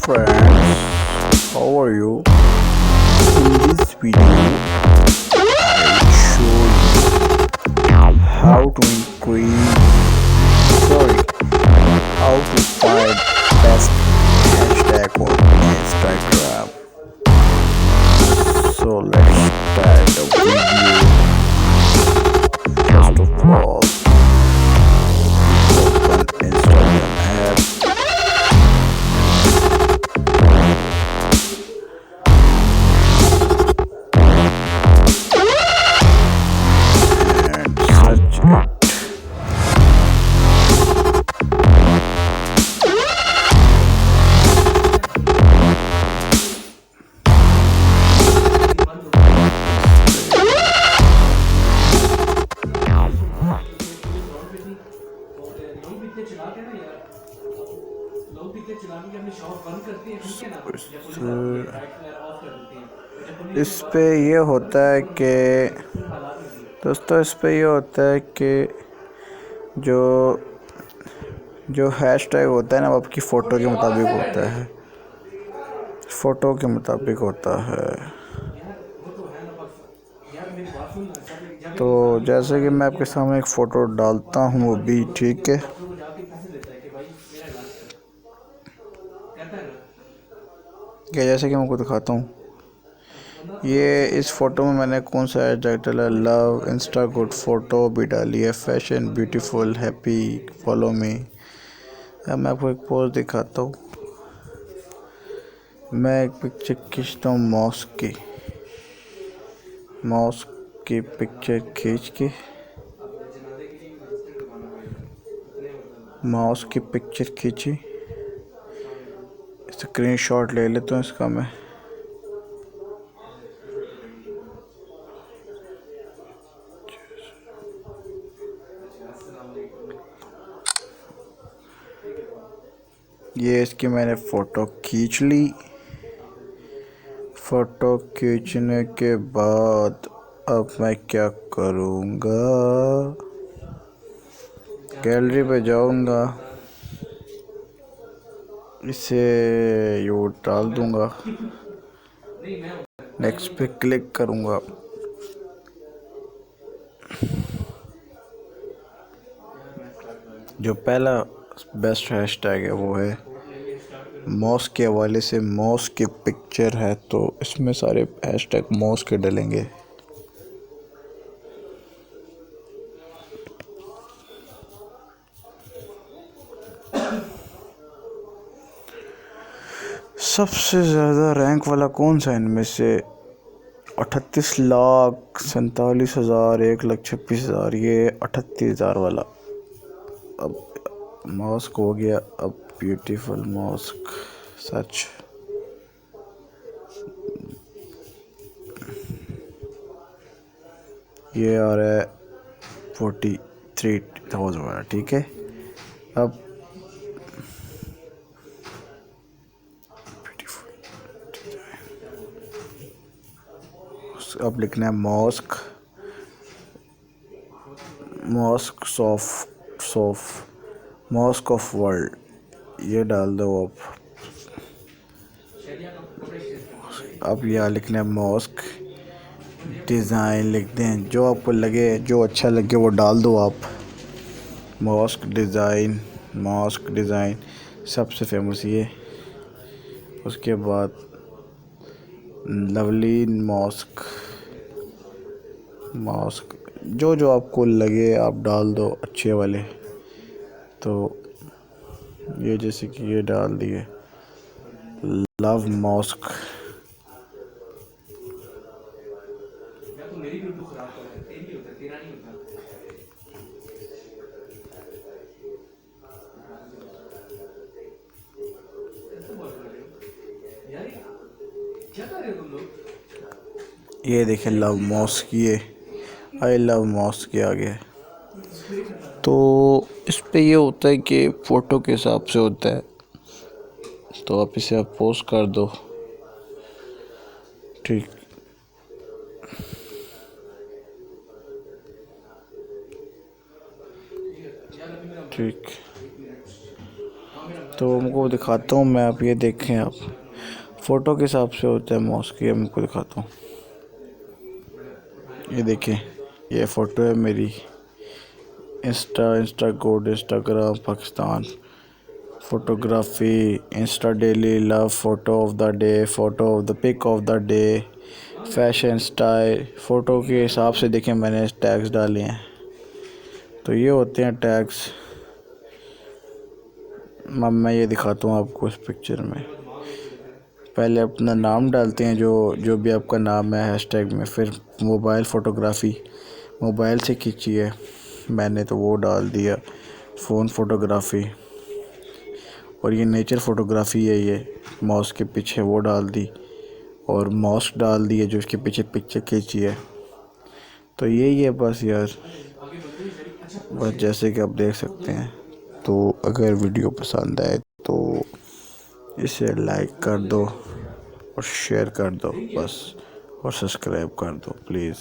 friends, how are you? In this video, I show you how to increase, sorry, how to find best hashtag on Instagram. So let's start the video. First of all, open Instagram app. Search it. इस पे ये होता है कि दोस्तों इस पे ये होता है कि जो जो हैशटैग होता है ना वो आपकी फ़ोटो के मुताबिक होता है, फ़ोटो के मुताबिक होता है। तो जैसे कि मैं आपके सामने एक फ़ोटो डालता हूँ वो भी, ठीक है। क्या जैसे कि मैं आपको दिखाता हूँ, ये इस फ़ोटो में मैंने कौन सा हैशटैग डाला, लव, इंस्टा गुड फ़ोटो भी डाली है, fashion, beautiful, happy, follow me. अब मैं आपको एक पोस्ट दिखाता हूँ। मैं एक पिक्चर खींचता हूँ मॉस्क की पिक्चर खींच के, माउस की पिक्चर खींची, स्क्रीनशॉट ले लेता हूँ इसका मैं। ये इसकी मैंने फ़ोटो खींच ली। फ़ोटो खींचने के बाद अब मैं क्या करूँगा, गैलरी पे जाऊँगा, इसे यू डाल दूँगा, नेक्स्ट पे क्लिक करूँगा। जो पहला बेस्ट हैशटैग है वो है मॉस्क के हवाले से, मॉस्क की पिक्चर है तो इसमें सारे हैशटैग मॉस्क के डलेंगे। सबसे ज़्यादा रैंक वाला कौन सा इनमें से, 38,47,000, 1,26,000, ये 38,000 वाला। अब मॉस्क हो गया, अब ब्यूटीफुल मॉस्क सच। ये आ रहा है 43,000 वाला, ठीक है। अब लिखना है मॉस्क ऑफ वर्ल्ड, ये डाल दो अब यहाँ लिखना है मॉस्क डिज़ाइन, लिख दें जो आपको लगे, जो अच्छा लगे वो डाल दो आप। मॉस्क डिज़ाइन सबसे फेमस ये। उसके बाद लवली मॉस्क जो आपको लगे आप डाल दो अच्छे वाले। तो ये जैसे कि ये डाल दिए लव मॉस्क। ये देखें लव मॉस्क, ये आई लव मॉस्क के आगे। तो इस पे ये होता है कि फ़ोटो के हिसाब से होता है, तो आप इसे पोस्ट कर दो, ठीक। तो हमको दिखाता हूँ मैं, आप ये देखें, आप फ़ोटो के हिसाब से होता है माउस की। मैं आपको दिखाता हूँ, ये देखें, ये फ़ोटो है मेरी। Insta code, Instagram Pakistan, photography, insta daily love, photo of the day, photo of the pic of the day, fashion style. Photo के हिसाब से देखें मैंने टैग्स डाले हैं। तो ये होते हैं टैग्स। मैं ये दिखाता हूँ आपको इस पिक्चर में। पहले अपना नाम डालते हैं, जो भी आपका नाम है हैशटैग में। फिर मोबाइल फ़ोटोग्राफ़ी, मोबाइल से खींची है मैंने तो वो डाल दिया, फ़ोन फ़ोटोग्राफ़ी। और ये नेचर फ़ोटोग्राफ़ी है, ये माउस के पीछे वो डाल दी, और माउस डाल दिए जो इसके पीछे पिक्चर खींची है। तो यही है बस यार, बस जैसे कि आप देख सकते हैं। तो अगर वीडियो पसंद आए तो इसे लाइक कर दो और शेयर कर दो बस, और सब्सक्राइब कर दो प्लीज़।